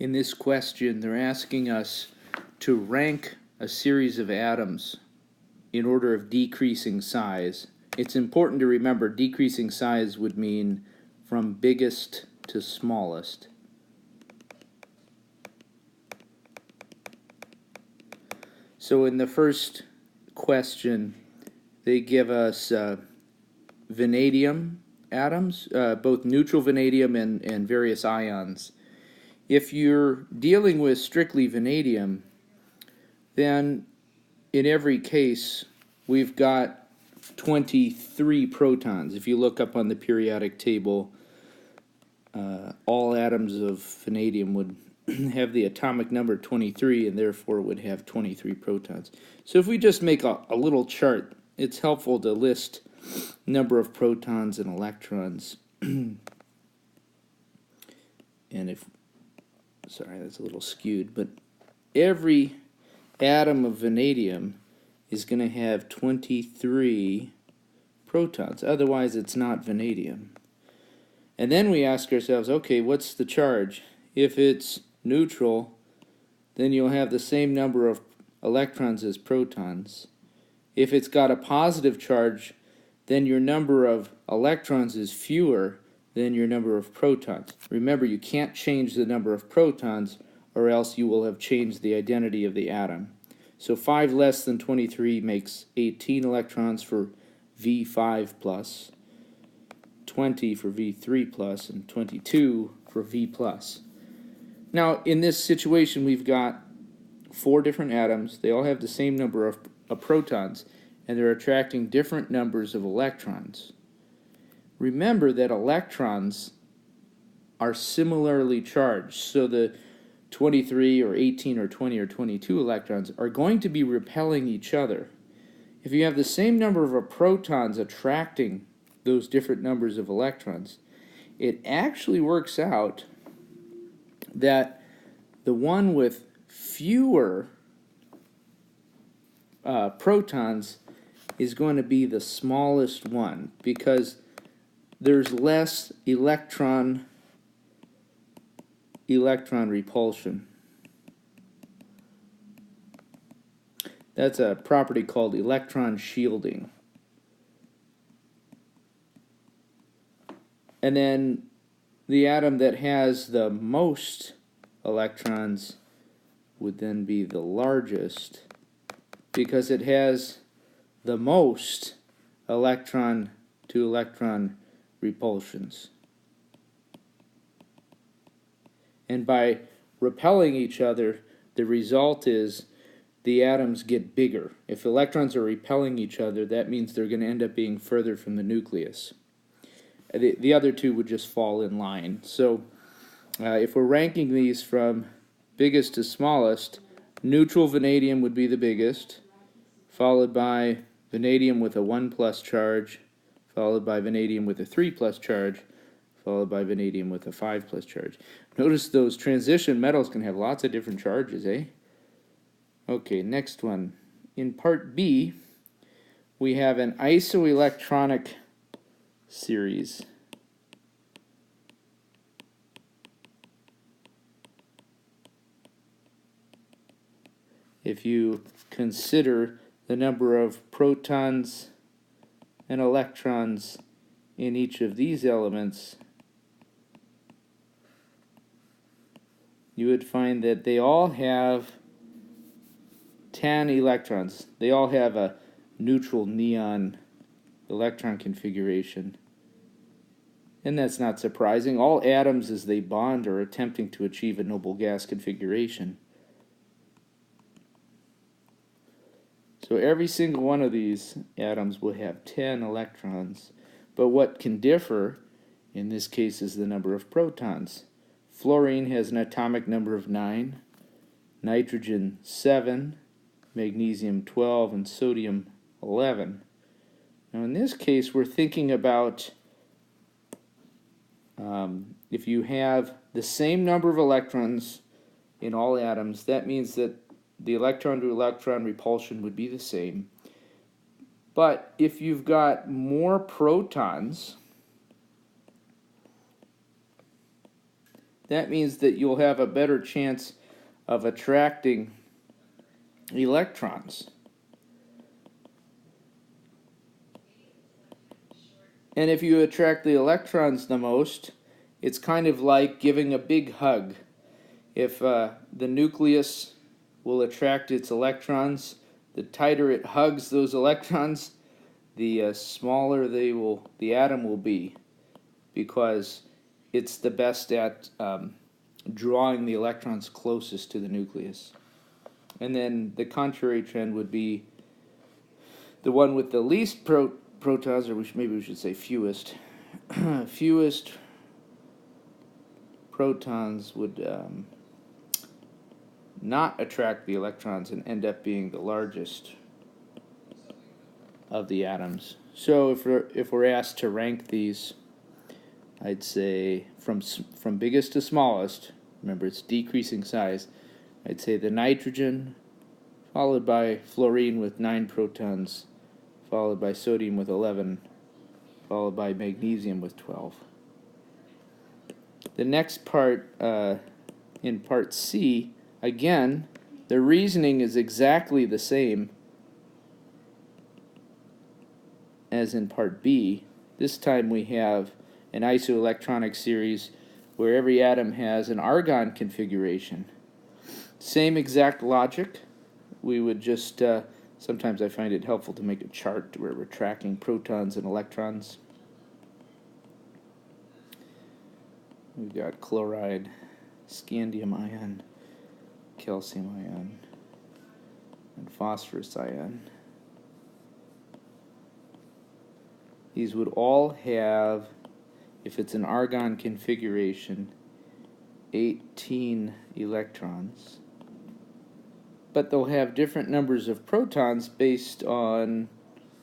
In this question, they're asking us to rank a series of atoms in order of decreasing size. It's important to remember decreasing size would mean from biggest to smallest. So in the first question, they give us vanadium atoms, both neutral vanadium and various ions. If you're dealing with strictly vanadium, then in every case we've got 23 protons. If you look up on the periodic table, all atoms of vanadium would have the atomic number 23 and therefore would have 23 protons. So if we just make a little chart, it's helpful to list number of protons and electrons. And sorry, that's a little skewed, but every atom of vanadium is going to have 23 protons. Otherwise, it's not vanadium. And then we ask ourselves, okay, what's the charge? If it's neutral, then you'll have the same number of electrons as protons. If it's got a positive charge, then your number of electrons is fewer than your number of protons. Remember, you can't change the number of protons or else you will have changed the identity of the atom. So 5 less than 23 makes 18 electrons for V5 plus, 20 for V3 plus, and 22 for V plus. Now, in this situation, we've got 4 different atoms. They all have the same number of protons, and they're attracting different numbers of electrons. Remember that electrons are similarly charged, so the 23 or 18 or 20 or 22 electrons are going to be repelling each other. If you have the same number of protons attracting those different numbers of electrons, it actually works out that the one with fewer protons is going to be the smallest one because there's less electron repulsion. That's a property called electron shielding. And then the atom that has the most electrons would then be the largest because it has the most electron to electron repulsions. And by repelling each other, the result is the atoms get bigger. If electrons are repelling each other, that means they're going to end up being further from the nucleus. The other two would just fall in line. So if we're ranking these from biggest to smallest, neutral vanadium would be the biggest, followed by vanadium with a 1 plus charge, followed by vanadium with a 3 plus charge, followed by vanadium with a 5 plus charge. Notice those transition metals can have lots of different charges, eh? Okay, next one. In part B, we have an isoelectronic series. If you consider the number of protons and electrons in each of these elements, you would find that they all have 10 electrons. They all have a neutral neon electron configuration. And that's not surprising. All atoms, as they bond, are attempting to achieve a noble gas configuration. So every single one of these atoms will have 10 electrons. But what can differ, in this case, is the number of protons. Fluorine has an atomic number of 9, nitrogen 7, magnesium 12, and sodium 11. Now in this case, we're thinking about if you have the same number of electrons in all atoms, that means that the electron-to-electron repulsion would be the same. But if you've got more protons, that means that you'll have a better chance of attracting electrons. And if you attract the electrons the most, it's kind of like giving a big hug. If the nucleus will attract its electrons, the tighter it hugs those electrons, the smaller the atom will be, because it's the best at drawing the electrons closest to the nucleus. And then the contrary trend would be the one with the least protons, or maybe we should say fewest. Fewest protons would not attract the electrons and end up being the largest of the atoms. So if we're asked to rank these, I'd say from biggest to smallest, remember it's decreasing size, I'd say the nitrogen, followed by fluorine with 9 protons, followed by sodium with 11, followed by magnesium with 12. The next part, in part C, again, the reasoning is exactly the same as in part B. This time we have an isoelectronic series where every atom has an argon configuration. Same exact logic. We would just, sometimes I find it helpful to make a chart where we're tracking protons and electrons. We've got chloride, scandium ion, calcium ion, and phosphorus ion. These would all have, if it's an argon configuration, 18 electrons. But they'll have different numbers of protons based on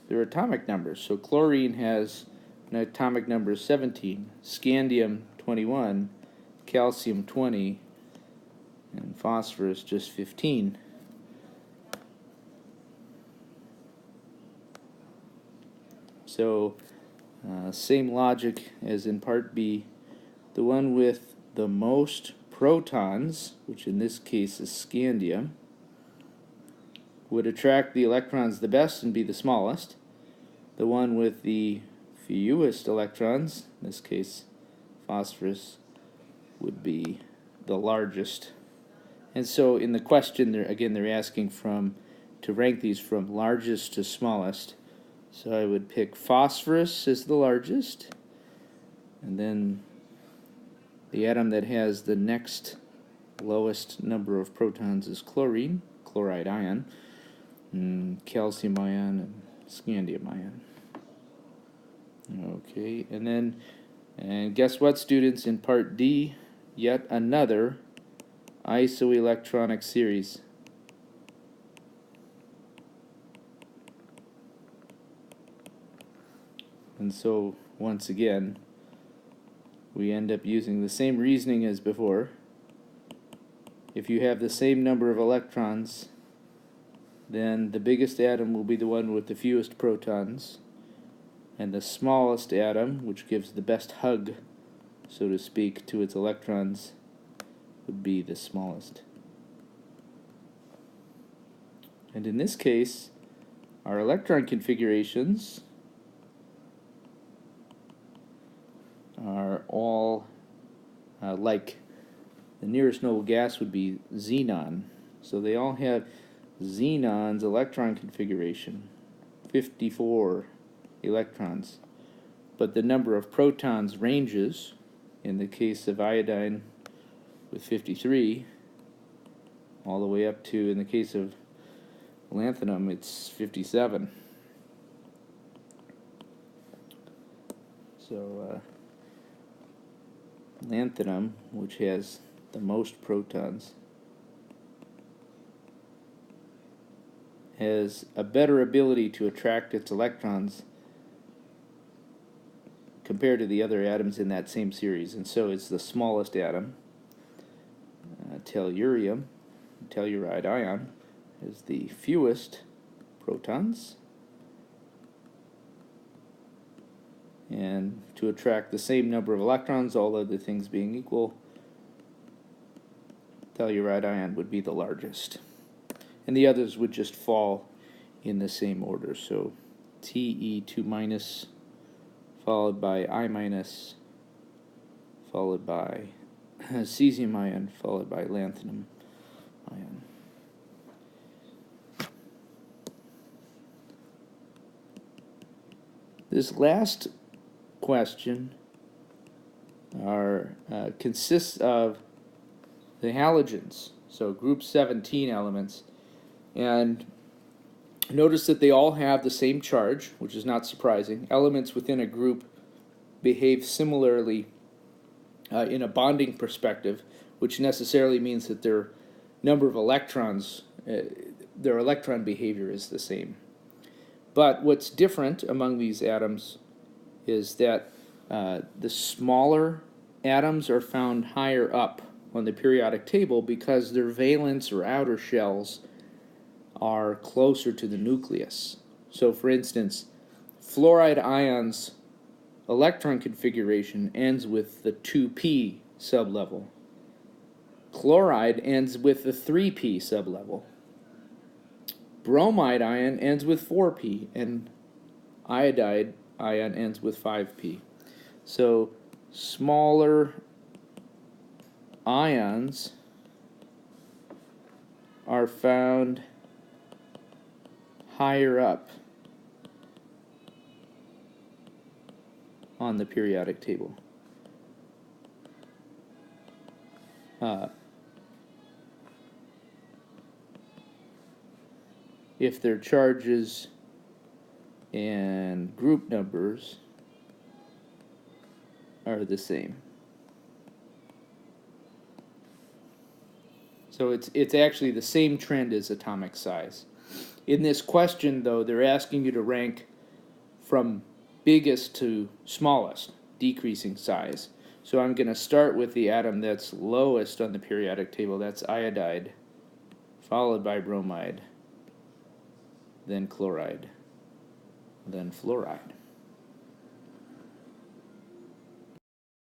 their atomic numbers. So chlorine has an atomic number of 17, scandium 21, calcium 20, and phosphorus just 15. So same logic as in part B. The one with the most protons, which in this case is scandium, would attract the electrons the best and be the smallest. The one with the fewest electrons, in this case phosphorus, would be the largest. And so in the question, they're asking to rank these from largest to smallest. So I would pick phosphorus as the largest, and then the atom that has the next lowest number of protons is chlorine, chloride ion, and calcium ion, and scandium ion. Okay, and guess what, students? In part D, yet another isoelectronic series. And so, once again, we end up using the same reasoning as before. If you have the same number of electrons, then the biggest atom will be the one with the fewest protons, and the smallest atom, which gives the best hug, so to speak, to its electrons, would be the smallest. And in this case, our electron configurations are all like the nearest noble gas would be xenon. So they all have xenon's electron configuration, 54 electrons. But the number of protons ranges. In the case of iodine with 53, all the way up to, in the case of lanthanum, it's 57. So lanthanum, which has the most protons, has a better ability to attract its electrons compared to the other atoms in that same series, and so it's the smallest atom. Tellurium, telluride ion, has the fewest protons, and to attract the same number of electrons, all other things being equal, telluride ion would be the largest. And the others would just fall in the same order. So Te2-, followed by I-, followed by cesium ion, followed by lanthanum ion. This last question consists of the halogens, so group 17 elements, and notice that they all have the same charge, which is not surprising. Elements within a group behave similarly in a bonding perspective, which necessarily means that their number of electrons, their electron behavior is the same. But what's different among these atoms is that the smaller atoms are found higher up on the periodic table because their valence or outer shells are closer to the nucleus. So for instance, fluoride ion's electron configuration ends with the 2p sublevel. Chloride ends with the 3p sublevel. Bromide ion ends with 4p, and iodide ion ends with 5p. So smaller ions are found higher up on the periodic table. If their charges and group numbers are the same. So it's actually the same trend as atomic size. In this question, though, they're asking you to rank from biggest to smallest, decreasing size. So I'm going to start with the atom that's lowest on the periodic table. That's iodide, followed by bromide, then chloride, then fluoride.